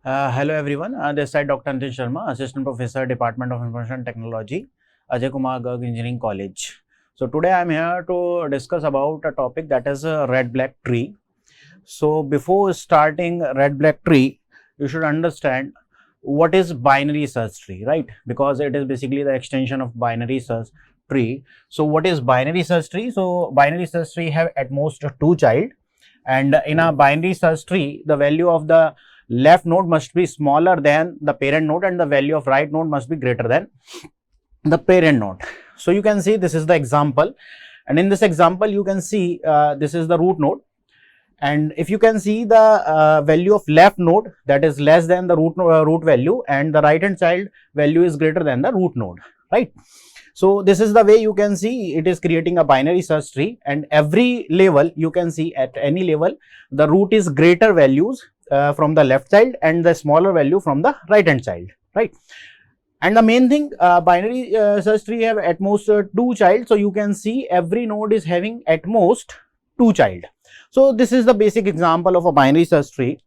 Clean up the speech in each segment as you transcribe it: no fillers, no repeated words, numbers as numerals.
Hello everyone, this side Dr. Nitin Sharma, Assistant Professor, Department of Information Technology, Ajay Kumar Garg Engineering College. So today I am here to discuss about a topic that is a red-black tree. So before starting red-black tree, you should understand what is binary search tree, right? Because it is basically the extension of binary search tree. So what is binary search tree? So binary search tree have at most two child, and in a binary search tree, the value of the left node must be smaller than the parent node and the value of right node must be greater than the parent node. So you can see this is the example, and in this example you can see this is the root node, and if you can see the value of left node, that is less than the root value, and the right hand child value is greater than the root node, right? So this is the way you can see it is creating a binary search tree, and every level you can see at any level the root is greater values from the left child and the smaller value from the right hand child, right? And the main thing, binary search tree have at most two child, so you can see every node is having at most two child. So this is the basic example of a binary search tree.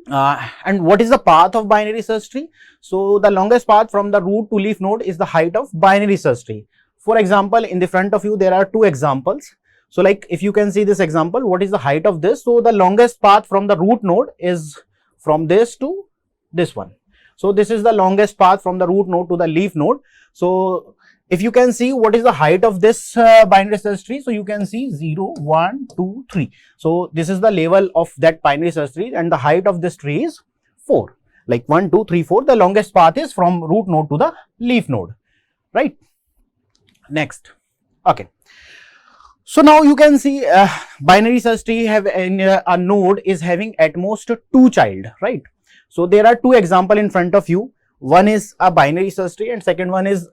And what is the path of binary search tree? So the longest path from the root to leaf node is the height of binary search tree. For example, in the front of you there are two examples. So like if you can see this example, what is the height of this? So the longest path from the root node is from this to this one. So this is the longest path from the root node to the leaf node. So if you can see what is the height of this binary search tree, so you can see 0, 1, 2, 3. So this is the level of that binary search tree, and the height of this tree is 4. Like 1, 2, 3, 4. The longest path is from root node to the leaf node, right? Next, okay. So now you can see binary search tree have a node is having at most two child, right? So there are two example in front of you. One is a binary search tree and second one is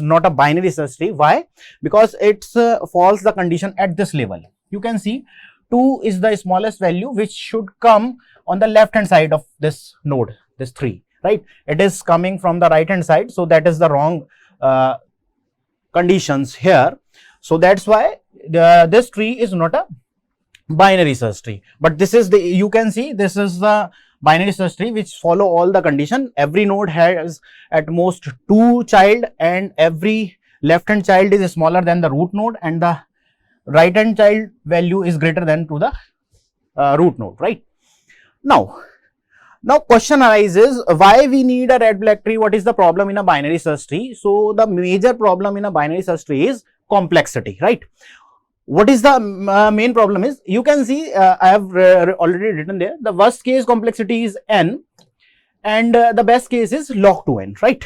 not a binary search tree. Why? Because it falls the condition at this level. You can see 2 is the smallest value which should come on the left hand side of this node, this 3, right? It is coming from the right hand side, so that is the wrong conditions here. So that's why this tree is not a binary search tree, but this is the, you can see this is the binary search tree which follow all the condition. Every node has at most two child, and every left hand child is smaller than the root node, and the right hand child value is greater than to the root node, right? Now question arises, why we need a red black tree? What is the problem in a binary search tree? So the major problem in a binary search tree is complexity, right? What is the main problem is, you can see I have already written there, the worst case complexity is n, and the best case is log to n, right?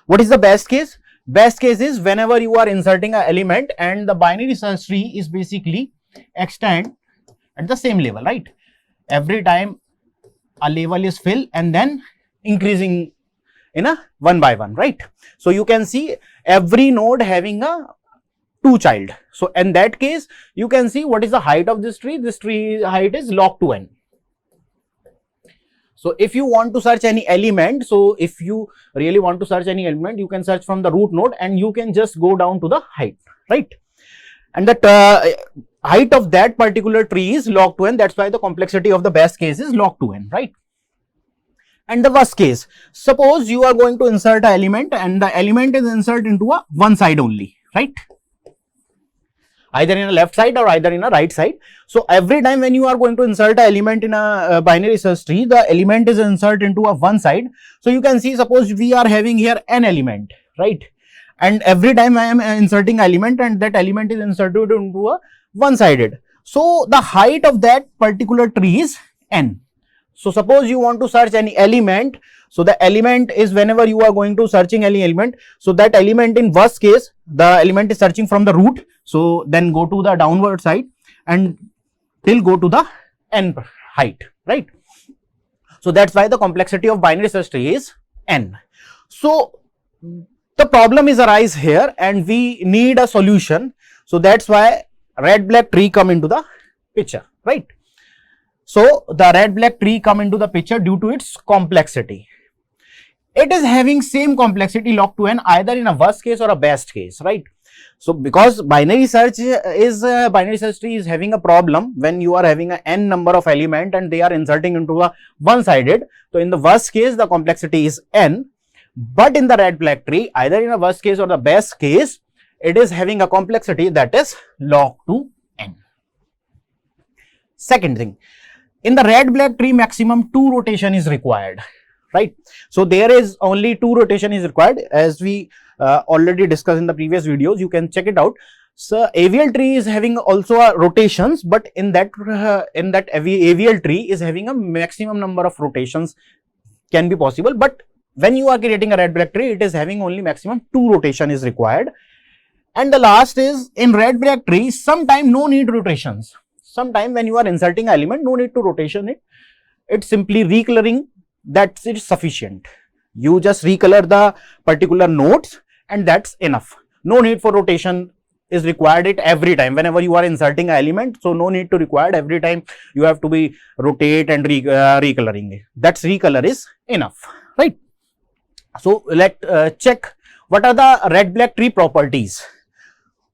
What is the best case? Best case is whenever you are inserting an element and the binary search tree is basically extend at the same level, right? Every time a level is filled and then increasing in a one by one, right? So you can see every node having a two child. So in that case, you can see what is the height of this tree. This tree height is log to n. So if you want to search any element, so if you really want to search any element, you can search from the root node and you can just go down to the height, right? And the height of that particular tree is log to n. That's why the complexity of the best case is log to n, right? And the worst case, suppose you are going to insert an element and the element is inserted into a one side only, right? Either in a left side or either in a right side. So every time when you are going to insert an element in a binary search tree, the element is inserted into a one side. So you can see, suppose we are having here an element, right? And every time I am inserting element and that element is inserted into a one sided. So the height of that particular tree is n. So suppose you want to search any element. So the element is, whenever you are going to searching any element, so that element in worst case, the element is searching from the root. So then go to the downward side and till go to the n height, right? So that's why the complexity of binary search tree is n. So the problem is arise here and we need a solution. So that's why red black tree come into the picture, right? So the red black tree come into the picture due to its complexity. it is having same complexity log to n either in a worst case or a best case, right? So because binary search tree is having a problem when you are having a n number of element and they are inserting into a one-sided. So in the worst case, the complexity is n, but in the red black tree, either in a worst case or the best case, it is having a complexity that is log to n. Second thing, in the red black tree, maximum 2 rotation is required, right? So there is only 2 rotation is required, as we already discussed in the previous videos. You can check it out. So AVL tree is having also a rotations, but in that AVL tree is having a maximum number of rotations can be possible, but when you are creating a red black tree, it is having only maximum 2 rotation is required. And the last is in red black tree, sometime no need rotations. Sometime when you are inserting element, no need to rotation it. It's simply recoloring, that's it sufficient. You just recolor the particular nodes and that's enough. No need for rotation is required it every time whenever you are inserting an element. So no need to required every time you have to be rotate and recoloring it. That's recolor is enough, right? So let check what are the red black tree properties.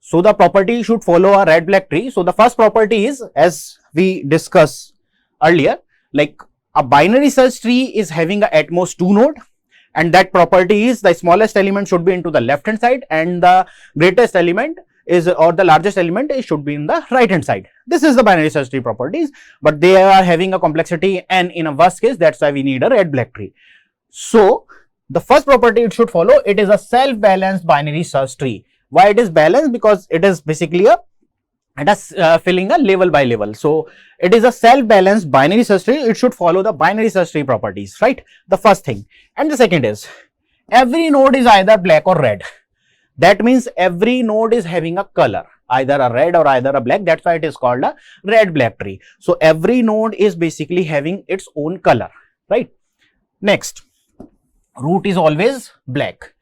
So the property should follow a red black tree. So the first property is, as we discussed earlier, like a binary search tree is having at most 2 node, and that property is the smallest element should be into the left hand side and the greatest element is, or the largest element should be in the right hand side. This is the binary search tree properties, but they are having a complexity n in a worst case, that's why we need a red black tree. So the first property it should follow, it is a self-balanced binary search tree. Why it is balanced? Because it is basically filling a level by level. So it is a self-balanced binary search tree. It should follow the binary search tree properties, right? The first thing. And the second is, every node is either black or red. That means every node is having a color, either a red or either a black. That's why it is called a red black tree. So every node is basically having its own color, right? Next, root is always black.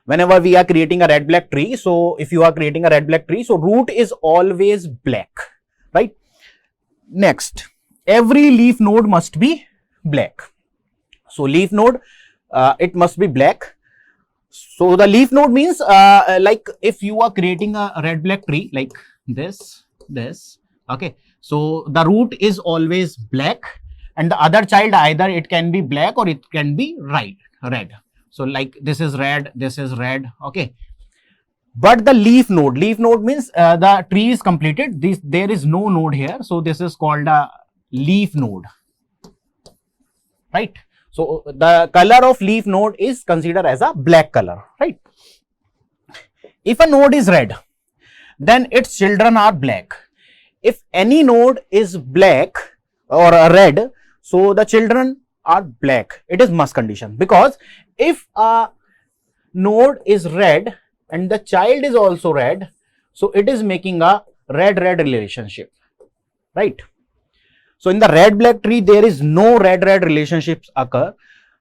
Whenever we are creating a red black tree, so if you are creating a red black tree, so root is always black, right? Next, every leaf node must be black. So leaf node, it must be black. So the leaf node means like if you are creating a red black tree like this, okay. So the root is always black and the other child either it can be black or it can be red. So like this is red, okay. But the leaf node means the tree is completed. There is no node here. So this is called a leaf node, right? So the color of leaf node is considered as a black color, right? If a node is red, then its children are black. If any node is black or red, so the children are black. It is must condition, because if a node is red and the child is also red, so it is making a red-red relationship, right? So in the red black tree, there is no red-red relationships occur.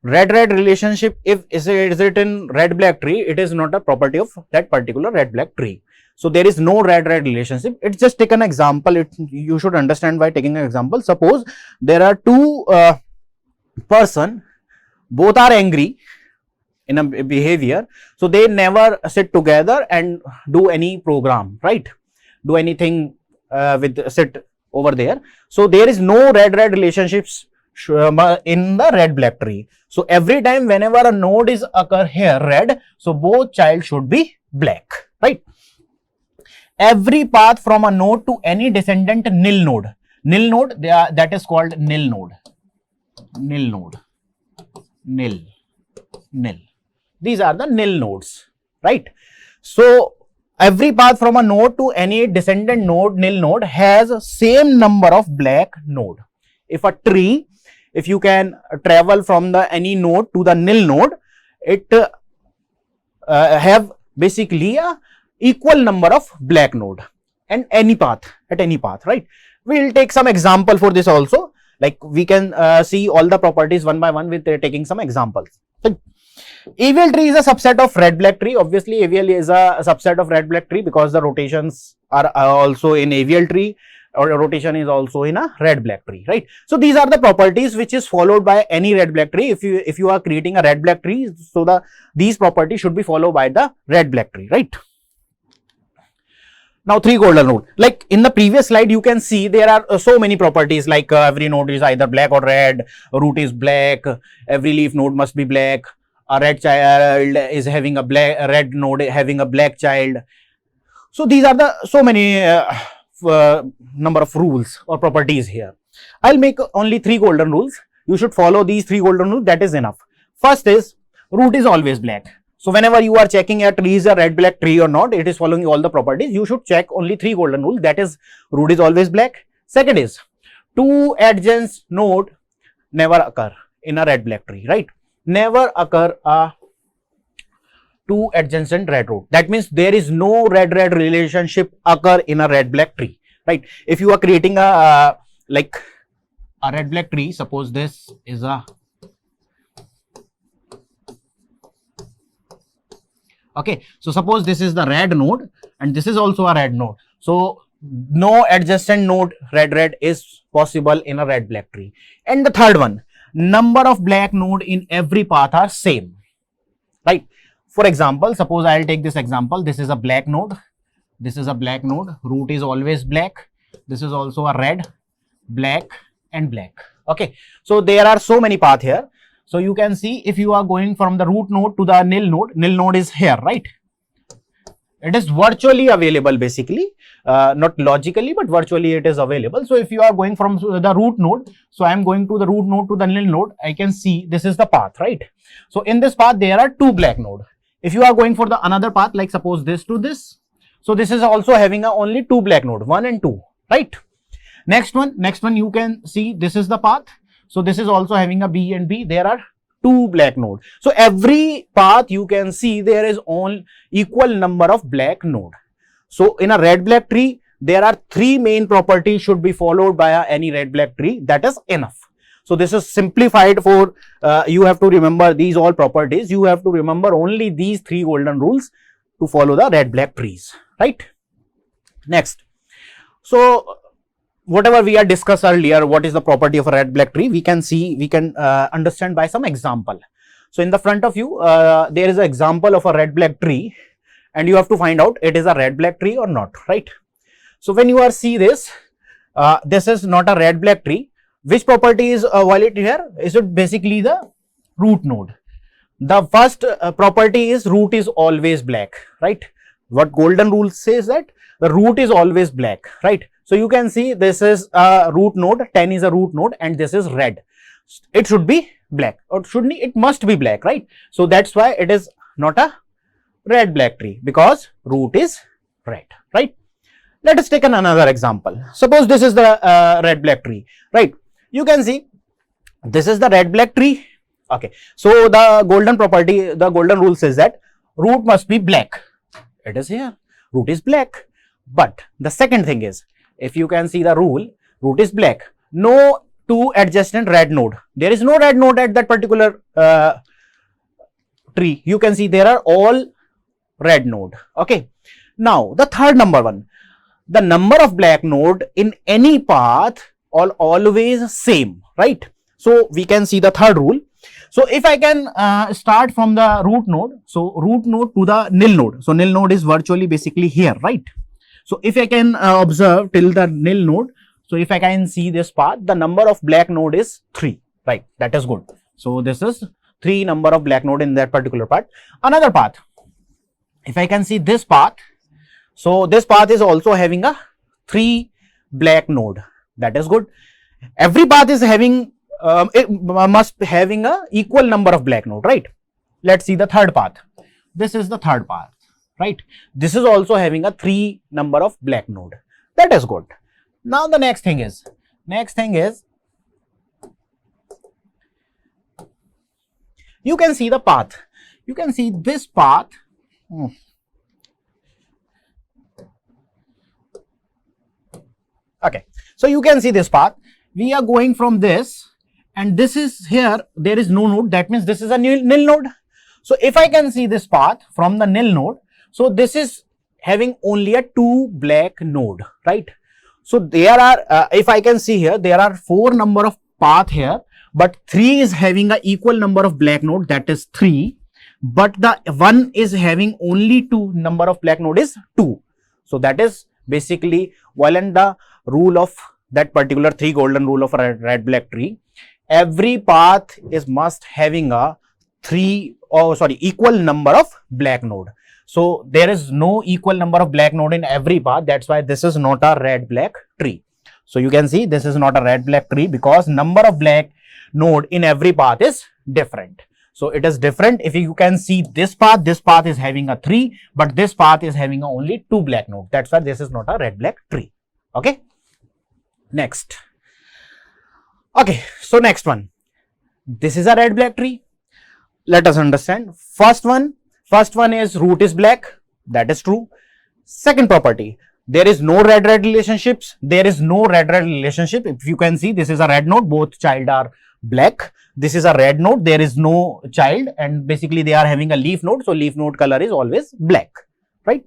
Red-red relationship, if is it in red black tree, it is not a property of that particular red black tree. So there is no red-red relationship. It's just take an example. You should understand by taking an example. Suppose there are two person, both are angry in a behavior, so they never sit together and do any program, right? Do anything sit over there. So there is no red-red relationships in the red black tree. So every time whenever a node is occur here red, so both child should be black, right? Every path from a node to any descendant nil node, that is called nil node. These are the nil nodes, right? So every path from a node to any descendant node, nil node, has same number of black node. If a tree, if you can travel from the any node to the nil node, it have basically a equal number of black node and any path, right? We will take some example for this also. Like we can see all the properties one by one with taking some examples. So, AVL tree is a subset of red black tree. Obviously, AVL is a subset of red black tree because the rotations are also in AVL tree. or rotation is also in a red black tree, right? So these are the properties which is followed by any red black tree. If you are creating a red black tree, so these properties should be followed by the red black tree, right? Now, 3 golden rule. Like in the previous slide, you can see there are so many properties, like every node is either black or red, root is black, every leaf node must be black, a red child is having a red node having a black child. So these are the so many number of rules or properties here. I'll make only 3 golden rules. You should follow these 3 golden rules. That is enough. First is root is always black. So whenever you are checking a tree is a red black tree or not, it is following all the properties. You should check only 3 golden rules. That is root is always black. Second is 2 adjacent node never occur in a red black tree, right? Never occur a 2 adjacent red root. That means there is no red relationship occur in a red black tree, right? If you are creating a like a red black tree, suppose this is a okay, so suppose this is the red node and this is also a red node. So no adjacent node red is possible in a red black tree. And the third one, number of black node in every path are same, right? For example, suppose I'll take this example. This is a black node. This is a black node. Root is always black. This is also a red, black and black. Okay. So there are so many paths here. So you can see if you are going from the root node to the nil node is here, right? It is virtually available basically, not logically, but virtually it is available. So if you are going from the root node, so I am going to the root node to the nil node, I can see this is the path, right? So in this path, there are 2 black nodes. If you are going for the another path, like suppose this to this, so this is also having a only 2 black nodes, 1 and 2, right? Next one you can see this is the path. So this is also having a B and B. There are 2 black nodes. So every path you can see there is only equal number of black node. So in a red black tree, there are 3 main properties should be followed by any red black tree. That is enough. So this is simplified for you have to remember these all properties. You have to remember only these 3 golden rules to follow the red black trees, right? Next, so whatever we had discussed earlier, what is the property of a red black tree, we can understand by some example. So in the front of you, there is an example of a red black tree and you have to find out it is a red black tree or not, right? So when you are see this, this is not a red black tree. Which property is violated here? Is it basically the root node? The first property is root is always black, right? What golden rule says that the root is always black, right? So you can see this is a root node, 10 is a root node and this is red. It should be black or shouldn't it? It must be black, right? So that's why it is not a red black tree because root is red, right? Let us take another example. Suppose this is the red black tree, right? You can see this is the red black tree. Okay. So the golden property, the golden rule says that root must be black. It is here. Root is black. But the second thing is, if you can see the rule, root is black. No 2 adjacent red node. There is no red node at that particular tree. You can see there are all red node. Okay. Now the third number one, the number of black node in any path always same, right? So we can see the third rule. So if I can start from the root node, so root node to the nil node. So nil node is virtually basically here, right? So if I can observe till the nil node, so if I can see this path, the number of black node is 3, right? That is good. So this is 3 number of black node in that particular path. Another path, if I can see this path, so this path is also having a 3 black node. That is good. Every path is having it must be having a equal number of black node, right? Let's see the third path. This is the third path, right? This is also having a 3 number of black node. That is good. Now the next thing is you can see the path. You can see this path. Okay, so you can see this path. We are going from this and this is here, there is no node. That means this is a nil node. So if I can see this path from the nil node, so this is having only a 2 black node, right? So there are, if I can see here, there are 4 number of path here, but 3 is having a equal number of black node, that is 3, but the 1 is having only 2 number of black node is 2. So that is basically violent the rule of that particular 3 golden rule of a red black tree. Every path is must having a equal number of black node. So there is no equal number of black node in every path. That's why this is not a red black tree. So you can see this is not a red black tree because number of black node in every path is different. So it is different. If you can see this path is having a 3, but this path is having only 2 black node. That's why this is not a red black tree. Okay. Next. Okay. So next one. This is a red black tree. Let us understand. First one is root is black. That is true. Second property. There is no red-red relationships. There is no red-red relationship. If you can see, this is a red node. Both child are black. This is a red node. There is no child, and basically they are having a leaf node. So leaf node color is always black, right?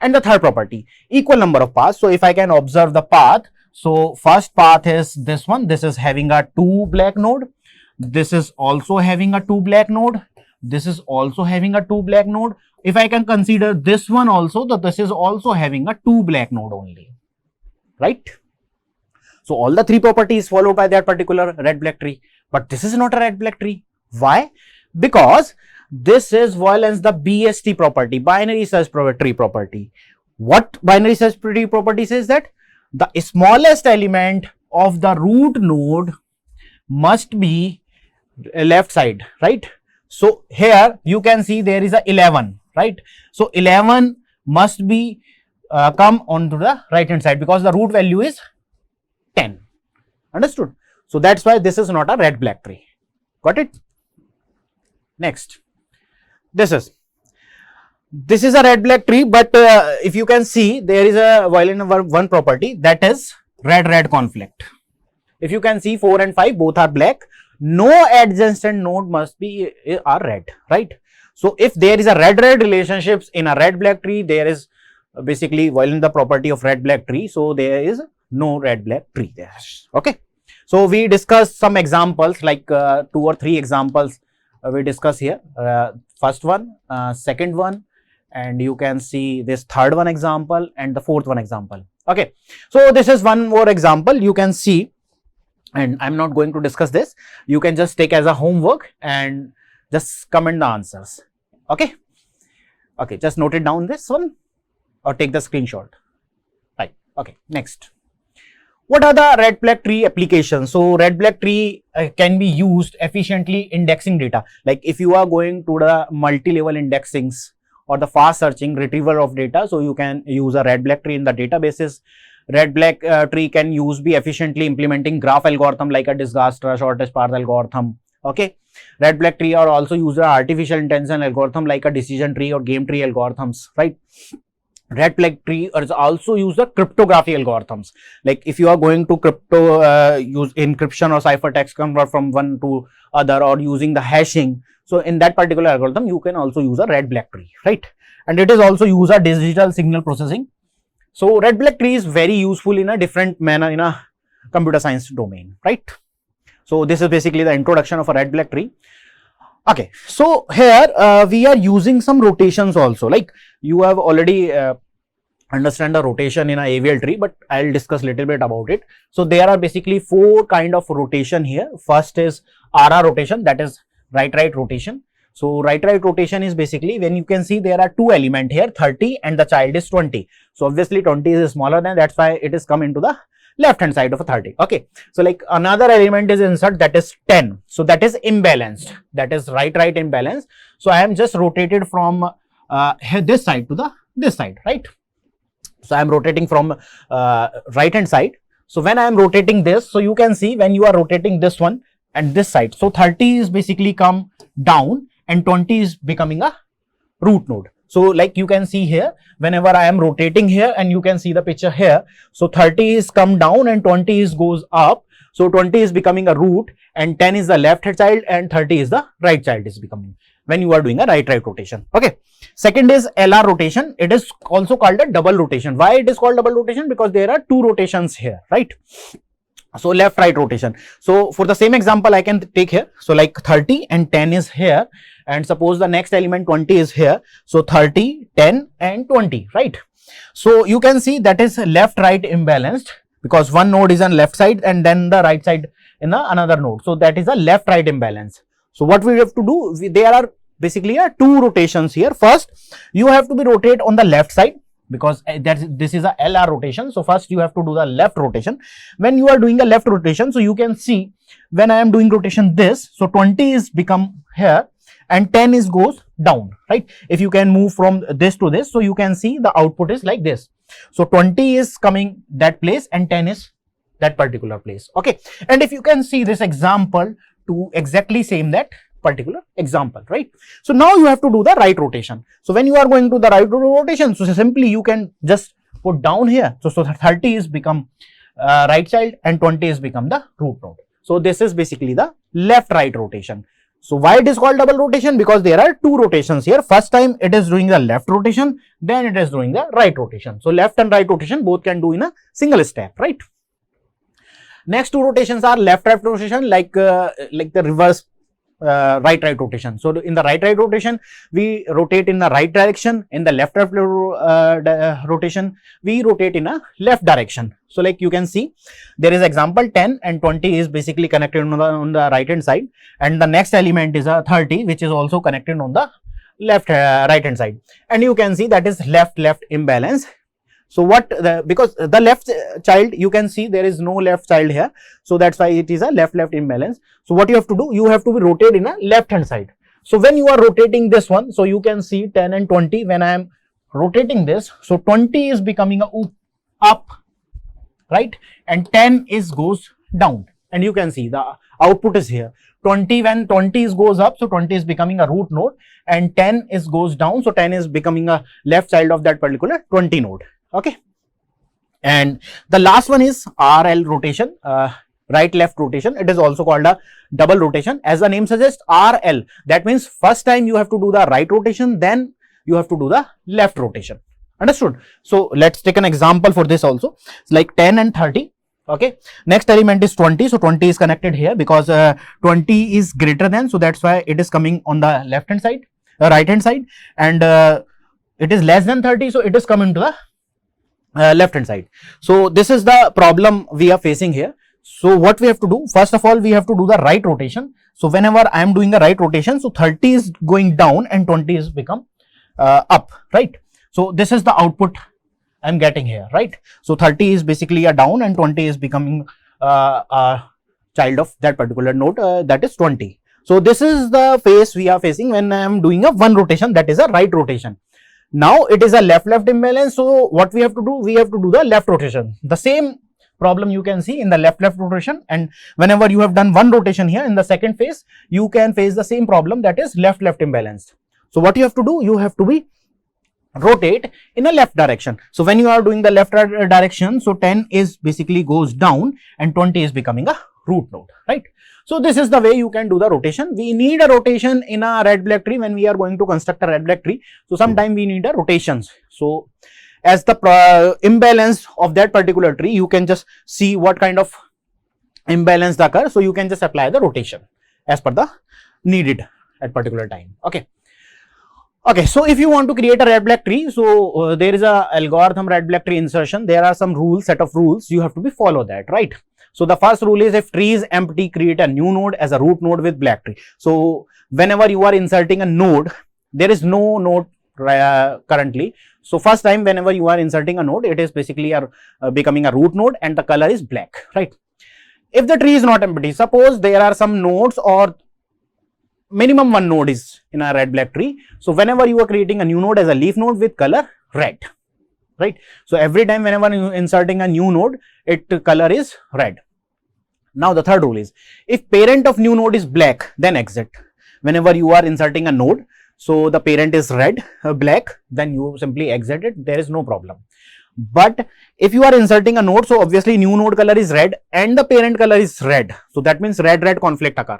And the third property, equal number of paths. So if I can observe the path, so first path is this one. This is having a 2 black node. This is also having a 2 black node. This is also having a 2 black node. If I can consider this one also, that this is also having a 2 black node only, right? So all the 3 properties followed by that particular red black tree, but this is not a red black tree. Why? Because this is violates the BST property, binary search tree property. What binary search tree property says that the smallest element of the root node must be left side, right? So here you can see there is a 11, right? So 11 must be come onto the right hand side because the root value is 10. Understood? So that's why this is not a red black tree. Got it? Next, this is a red black tree, but if you can see, there is a violent one property, that is red conflict. If you can see 4 and 5 both are black, no adjacent node must be are red, right? So if there is a red relationships in a red black tree, there is basically violent the property of red black tree. So there is no red black tree there. Okay. So we discussed some examples, like 2 or 3 examples we discuss here. First one, second one, and you can see this third one example and the fourth one example. Okay. So this is one more example you can see, and I'm not going to discuss this. You can just take as a homework and just comment the answers. Okay. Okay. Just note it down this one or take the screenshot. Right. Okay. Next. What are the red black tree applications? So red black tree can be used efficiently indexing data. Like if you are going to the multi-level indexings or the fast searching retrieval of data, so you can use a red black tree in the databases. Red black tree can be efficiently implementing graph algorithm like a Disgaster shortest path algorithm. Okay. Red black tree are also use artificial intelligence algorithm like a decision tree or game tree algorithms, right? Red black tree is also use the cryptography algorithms. Like if you are going to use encryption or ciphertext convert from one to other or using the hashing. So in that particular algorithm, you can also use a red black tree, right? And it is also use a digital signal processing. So red black tree is very useful in a different manner in a computer science domain, right? So this is basically the introduction of a red black tree. Okay, so here we are using some rotations also, like you have already understand the rotation in a AVL tree, but I'll discuss little bit about it. So there are basically 4 kind of rotation here. First is RR rotation, that is right rotation. So right rotation is basically when you can see there are 2 elements here, 30 and the child is 20. So obviously 20 is smaller than, that's why it is come into the left hand side of a 30. Okay. So like another element is insert, that is 10. So that is imbalanced, that is right imbalance. So I am just rotated from this side to this side, right? So I am rotating from right hand side. So when I am rotating this, so you can see when you are rotating this one and this side, so 30 is basically come down and 20 is becoming a root node. So like you can see here, whenever I am rotating here and you can see the picture here, so 30 is come down and 20 is goes up. So 20 is becoming a root and 10 is the left child and 30 is the right child is becoming. when you are doing a right rotation. Okay. Second is LR rotation. It is also called a double rotation. Why it is called double rotation? Because there are two rotations here, right? So left right rotation. So for the same example I can take here. So like 30 and 10 is here, and suppose the next element 20 is here. So 30, 10 and 20, right? So you can see that is left right imbalanced, because one node is on left side and then the right side in the another node. So that is a left right imbalance. So what we have to do, there are basically two rotations here. First, you have to be rotate on the left side, because this is a LR rotation. So first you have to do the left rotation. When you are doing a left rotation, so you can see when I am doing rotation this, so 20 is become here and 10 is goes down, right? If you can move from this to this, so you can see the output is like this. So 20 is coming that place and 10 is that particular place. Okay. And if you can see this example to exactly same that particular example, right? So now you have to do the right rotation. So when you are going to the right rotation, so simply you can just put down here. So 30 is become right child and 20 is become the root node. So this is basically the left right rotation. So why it is called double rotation? Because there are two rotations here. First time it is doing the left rotation, then it is doing the right rotation. So left and right rotation both can do in a single step, right? Next two rotations are left right rotation, like the reverse right rotation. So in the right rotation we rotate in the right direction. In the left rotation we rotate in a left direction. So like you can see there is example 10 and 20 is basically connected on the right hand side, and the next element is a 30 which is also connected on the left right hand side, and you can see that is left imbalance. So because the left child, you can see there is no left child here, so that's why it is a left imbalance. So what you have to do, you have to be rotate in a left hand side. So when you are rotating this one, so you can see 10 and 20, when I am rotating this, so 20 is becoming a up, right, and 10 is goes down, and you can see the output is here. 20, when 20 is goes up, so 20 is becoming a root node, and 10 is goes down, so 10 is becoming a left child of that particular 20 node. Okay. And the last one is RL rotation, right left rotation. It is also called a double rotation. As the name suggests, RL, that means first time you have to do the right rotation, then you have to do the left rotation. Understood? So let's take an example for this also. It's like 10 and 30. Okay. Next element is 20. So 20 is connected here because 20 is greater than, so that's why it is coming on the left hand side, right hand side, and it is less than 30, so it is coming to the left hand side. So this is the problem we are facing here. So what we have to do, first of all, we have to do the right rotation. So whenever I am doing the right rotation, so 30 is going down and 20 is become up, right? So this is the output I am getting here, right? So 30 is basically a down and 20 is becoming a child of that particular node, that is 20. So this is the phase we are facing when I am doing a one rotation, that is a right rotation. Now it is a left imbalance. So what we have to do, we have to do the left rotation. The same problem you can see in the left rotation, and whenever you have done one rotation here, in the second phase you can face the same problem, that is left imbalance. So what you have to do, you have to be rotate in a left direction. So when you are doing the left direction, so 10 is basically goes down and 20 is becoming a root node, right? So this is the way you can do the rotation. We need a rotation in a red black tree when we are going to construct a red black tree. So sometime we need a rotations. So as the imbalance of that particular tree, you can just see what kind of imbalance occurs. So you can just apply the rotation as per the needed at particular time. Okay. Okay, so if you want to create a red black tree, so there is a algorithm red black tree insertion. There are some rules, set of rules you have to be follow that, right? So the first rule is, if tree is empty, create a new node as a root node with black tree. So whenever you are inserting a node, there is no node currently. So first time whenever you are inserting a node, it is basically becoming a root node and the color is black, right? If the tree is not empty, suppose there are some nodes or minimum one node is in a red black tree. So whenever you are creating a new node as a leaf node with color red, right? So every time whenever you are inserting a new node, its color is red. Now the third rule is, if parent of new node is black, then exit. Whenever you are inserting a node, so the parent is red, black, then you simply exit it, there is no problem. But if you are inserting a node, so obviously new node color is red and the parent color is red. So that means red conflict occur.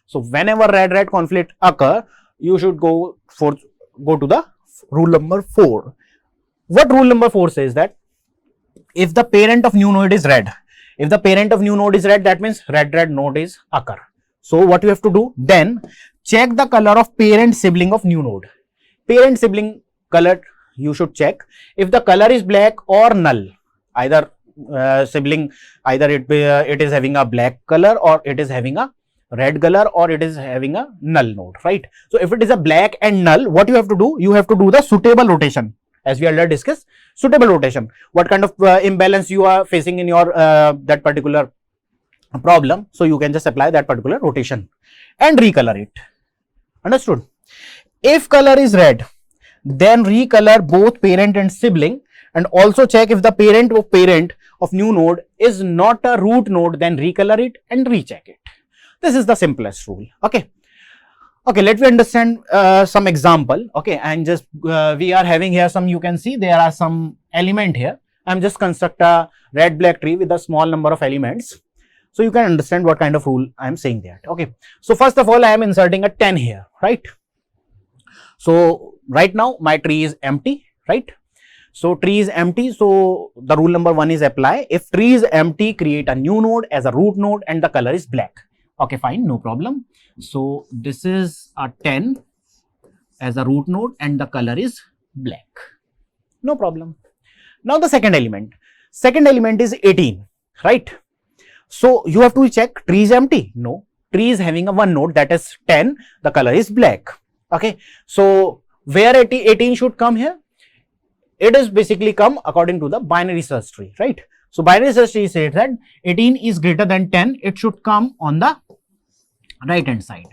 So whenever red conflict occur, you should go to the rule number 4. What rule number 4 says? That if the parent of new node is red, that means red node is occur. So what you have to do then, check the color of parent sibling of new node. Parent sibling color you should check. If the color is black or null, either sibling, either it is having a black color, or it is having a red color, or it is having a null node, right? So if it is a black and null, what you have to do? You have to do the suitable rotation, as we earlier discussed. Suitable rotation, what kind of imbalance you are facing in your that particular problem, so you can just apply that particular rotation and recolor it. Understood? If color is red, then recolor both parent and sibling, and also check if the parent of new node is not a root node, then recolor it and recheck it. This is the simplest rule. Okay, let me understand some example. Okay, and just we are having here some, you can see there are some element here. I'm just construct a red black tree with a small number of elements, so you can understand what kind of rule I am saying there. Okay, so first of all, I am inserting a 10 here, right? So right now my tree is empty, right? So tree is empty, so the rule number 1 is apply. If tree is empty, create a new node as a root node and the color is black. Okay, fine, no problem. So this is a 10 as a root node and the color is black. No problem. Now the second element is 18, right? So you have to check tree is empty. No, tree is having a one node, that is 10, the color is black. Okay, so where 18 should come here? It is basically come according to the binary search tree, right? So binary search tree says that 18 is greater than 10, it should come on the right hand side.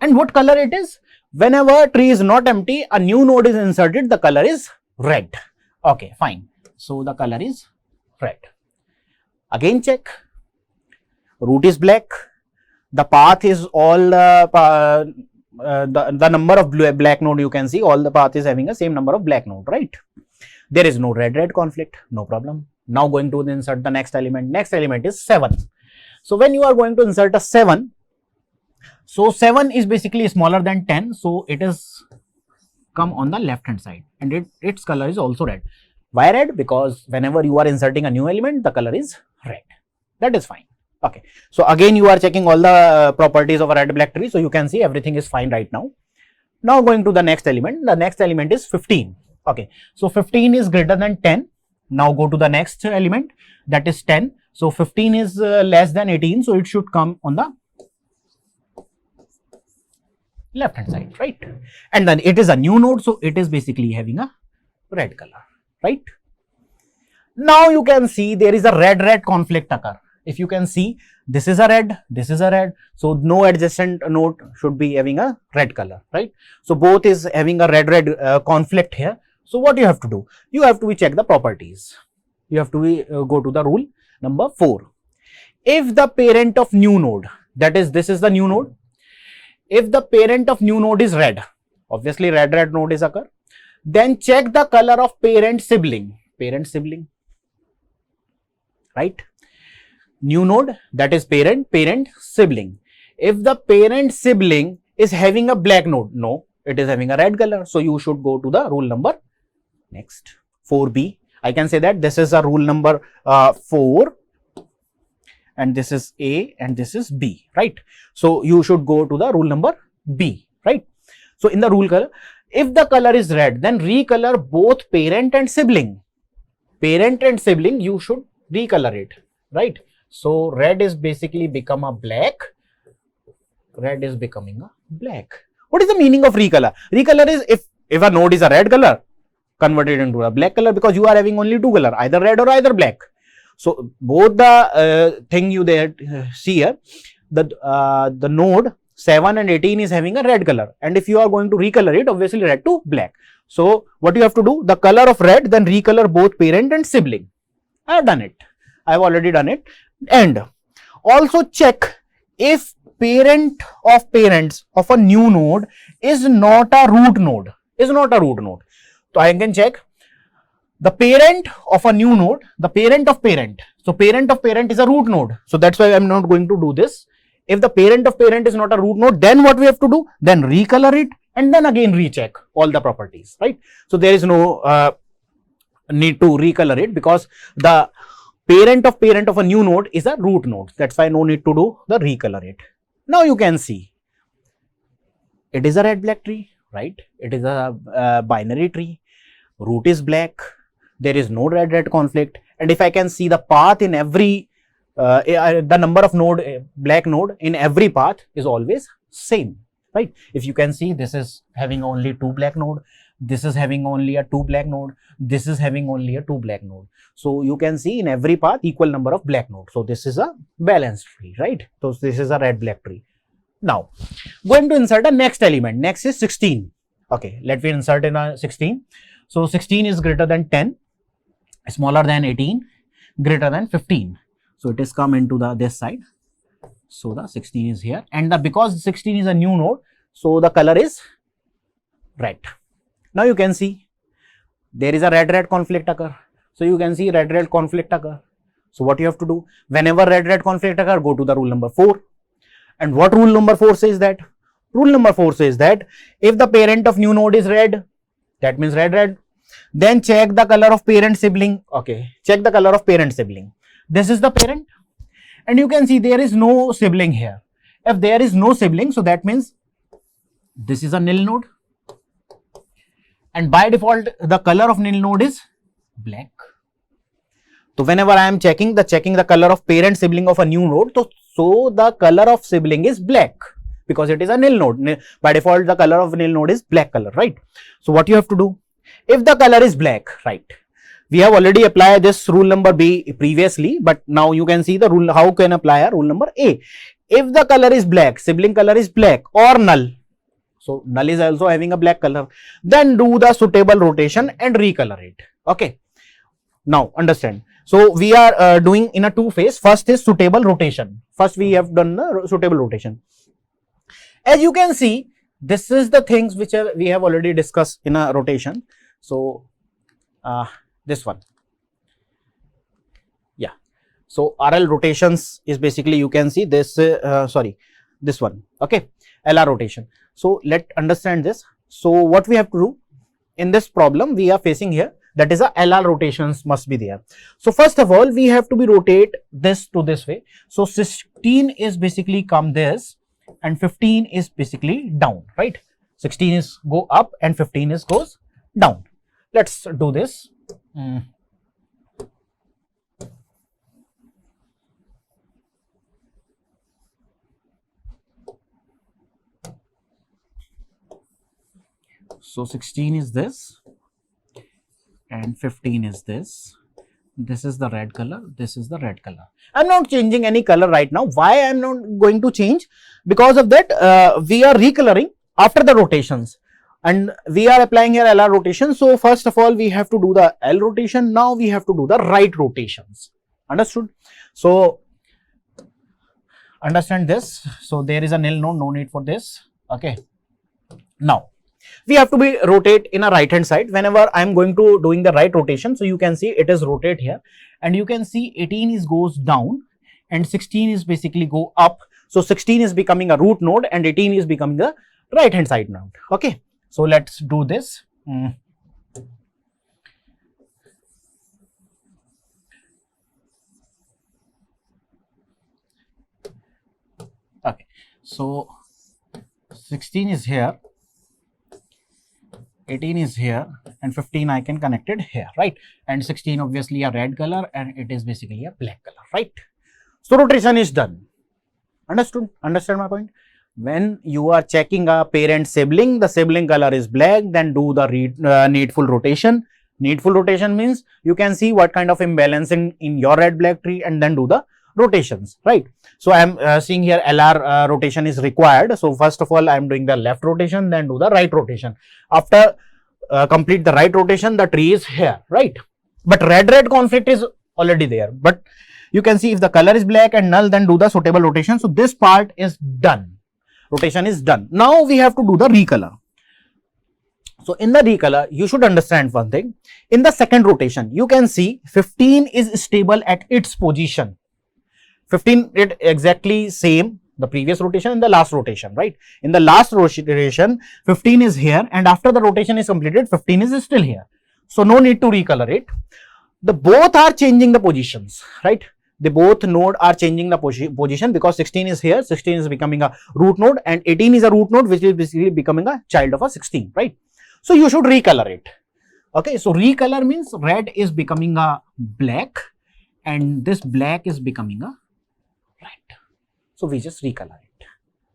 And what color it is? Whenever tree is not empty, a new node is inserted, the color is red. Okay, fine. So the color is red. Again check. Root is black. The path is all the number of black node, you can see all the path is having the same number of black node, right? There is no red conflict, no problem. Now going to insert the next element. Next element is 7. So when you are going to insert a 7, so 7 is basically smaller than 10, so it is come on the left hand side, and its color is also red. Why red? Because whenever you are inserting a new element, the color is red. That is fine. Okay, so again you are checking all the properties of a red black tree, so you can see everything is fine right now. Now going to the next element. The next element is 15. Okay, so 15 is greater than 10. Now go to the next element, that is 10. So 15 is less than 18, so it should come on the left hand side, right? And then it is a new node, so it is basically having a red color, right? Now you can see there is a red conflict occur. If you can see, this is a red, this is a red, so no adjacent node should be having a red color, right? So both is having a red conflict here. So what you have to do? You have to check the properties. You have to go to the rule number 4. If the parent of new node, that is, this is the new node. If the parent of new node is red, obviously red node is occur, then check the color of parent sibling, right? New node, that is parent sibling. If the parent sibling is having a black node, no, it is having a red color, so you should go to the rule number next 4b. I can say that this is a rule number 4, and this is A and this is B, right? So you should go to the rule number B, right? So in the rule color, if the color is red, then recolor both parent and sibling. Parent and sibling, you should recolor it, right? So red is basically become a black. Red is becoming a black. What is the meaning of recolor? Recolor is if a node is a red color, convert it into a black color, because you are having only two color, either red or either black. So both the thing you there see here, the node 7 and 18 is having a red color, and if you are going to recolor it, obviously red to black. So what you have to do? The color of red, then recolor both parent and sibling. I have done it. I have already done it. And also check if parent of parents of a new node is not a root node. So I can check the parent of a new node, the parent of parent. So parent of parent is a root node. So that's why I'm not going to do this. If the parent of parent is not a root node, then what we have to do? Then recolor it and then again recheck all the properties, right? So there is no need to recolor it because the parent of a new node is a root node. That's why no need to do the recolor it. Now you can see it is a red black tree, right? It is a binary tree. Root is black. There is no red conflict. And if I can see the path in every the number of black node in every path is always same, right? If you can see, this is having only 2 black node, this is having only a 2 black node, this is having only a 2 black node. So you can see in every path equal number of black node. So this is a balanced tree, right? So this is a red black tree. Now going to insert a next element. Next is 16. Okay, let me insert in a 16. So 16 is greater than 10, smaller than 18, greater than 15. So it is come into this side. So the 16 is here, and because 16 is a new node, so the color is red. Now you can see there is a red conflict occur. So you can see red conflict occur. So what you have to do? Whenever red conflict occur, go to the rule number 4. And what rule number 4 says that? Rule number 4 says that if the parent of new node is red, that means red, then check the color of parent sibling. Okay, check the color of parent sibling. This is the parent, and you can see there is no sibling here. If there is no sibling, so that means this is a nil node, and by default the color of nil node is black. So whenever I am checking the color of parent sibling of a new node, so the color of sibling is black because it is a nil node. By default the color of nil node is black color, right? So what you have to do? If the color is black, right? We have already applied this rule number B previously, but now you can see the rule, how can apply a rule number A. If the color is black, sibling color is black or null, so null is also having a black color, then do the suitable rotation and recolor it. Okay. Now understand. So we are doing in a 2 phase. First is suitable rotation. First we have done the suitable rotation. As you can see, this is the things which we have already discussed in a rotation. So this one, yeah. So RL rotations is basically, you can see this, this one, okay, LR rotation. So let understand this. So what we have to do in this problem we are facing here, that is a LR rotations must be there. So first of all we have to be rotate this to this way. So 16 is basically come this and 15 is basically down, right? 16 is go up and 15 is goes down. Let's do this. So 16 is this and 15 is this. This is the red color, this is the red color. I'm not changing any color right now. Why I'm not going to change? Because of that we are recoloring after the rotations. And we are applying here LR rotation. So first of all we have to do the L rotation. Now we have to do the right rotations. Understood? So understand this. So there is a nil node, no need for this. Okay. Now we have to be rotate in a right hand side. Whenever I am going to doing the right rotation, so you can see it is rotate here, and you can see 18 is goes down and 16 is basically go up. So 16 is becoming a root node and 18 is becoming the right hand side node. Okay. So let's do this. Okay. So 16 is here, 18 is here, and 15 I can connect it here, right? And 16 obviously a red color and it is basically a black color, right? So rotation is done. Understood? Understand my point? When you are checking a parent sibling, the sibling color is black, then do the needful rotation. Needful rotation means you can see what kind of imbalancing in your red black tree and then do the rotations, right? So I am seeing here LR rotation is required. So first of all I am doing the left rotation, then do the right rotation. After complete the right rotation, the tree is here, right? But red conflict is already there. But you can see if the color is black and null, then do the suitable rotation. So this part is done. Rotation is done. Now we have to do the recolor. So in the recolor, you should understand one thing. In the second rotation, you can see 15 is stable at its position. 15 it exactly same the previous rotation and the last rotation, right? In the last rotation, 15 is here, and after the rotation is completed, 15 is still here. So no need to recolor it. The both are changing the positions, right? The both node are changing the position because 16 is here, 16 is becoming a root node, and 18 is a root node, which is basically becoming a child of a 16, right? So you should recolor it. Okay, so recolor means red is becoming a black, and this black is becoming a red. So we just recolor it.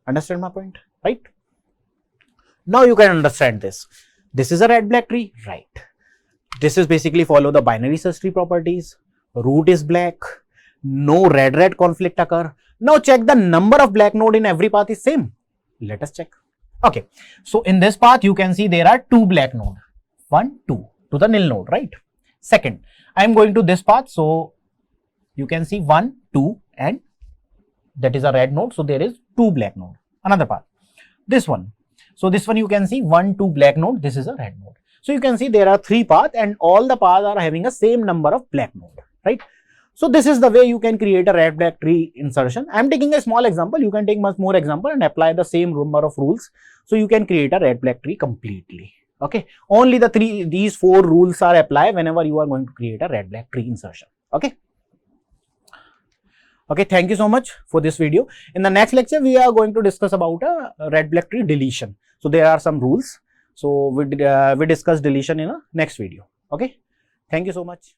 Understand my point, right? Now you can understand this. This is a red-black tree, right? This is basically follow the binary search tree properties. Root is black. No red-red conflict occur. Now check the number of black node in every path is same. Let us check. Okay, so in this path you can see there are 2 black node. 1, 2 to the nil node, right? Second, I am going to this path, so you can see 1, 2 and that is a red node, so there is 2 black node. Another path, this one. So this one you can see 1, 2 black node, this is a red node. So you can see there are 3 paths and all the paths are having a same number of black node, right? So this is the way you can create a red-black tree insertion. I am taking a small example. You can take much more example and apply the same number of rules. So you can create a red-black tree completely. Okay. Only these 4 rules are applied whenever you are going to create a red-black tree insertion. Okay. Okay. Thank you so much for this video. In the next lecture, we are going to discuss about a red-black tree deletion. So there are some rules. So we discuss deletion in a next video. Okay. Thank you so much.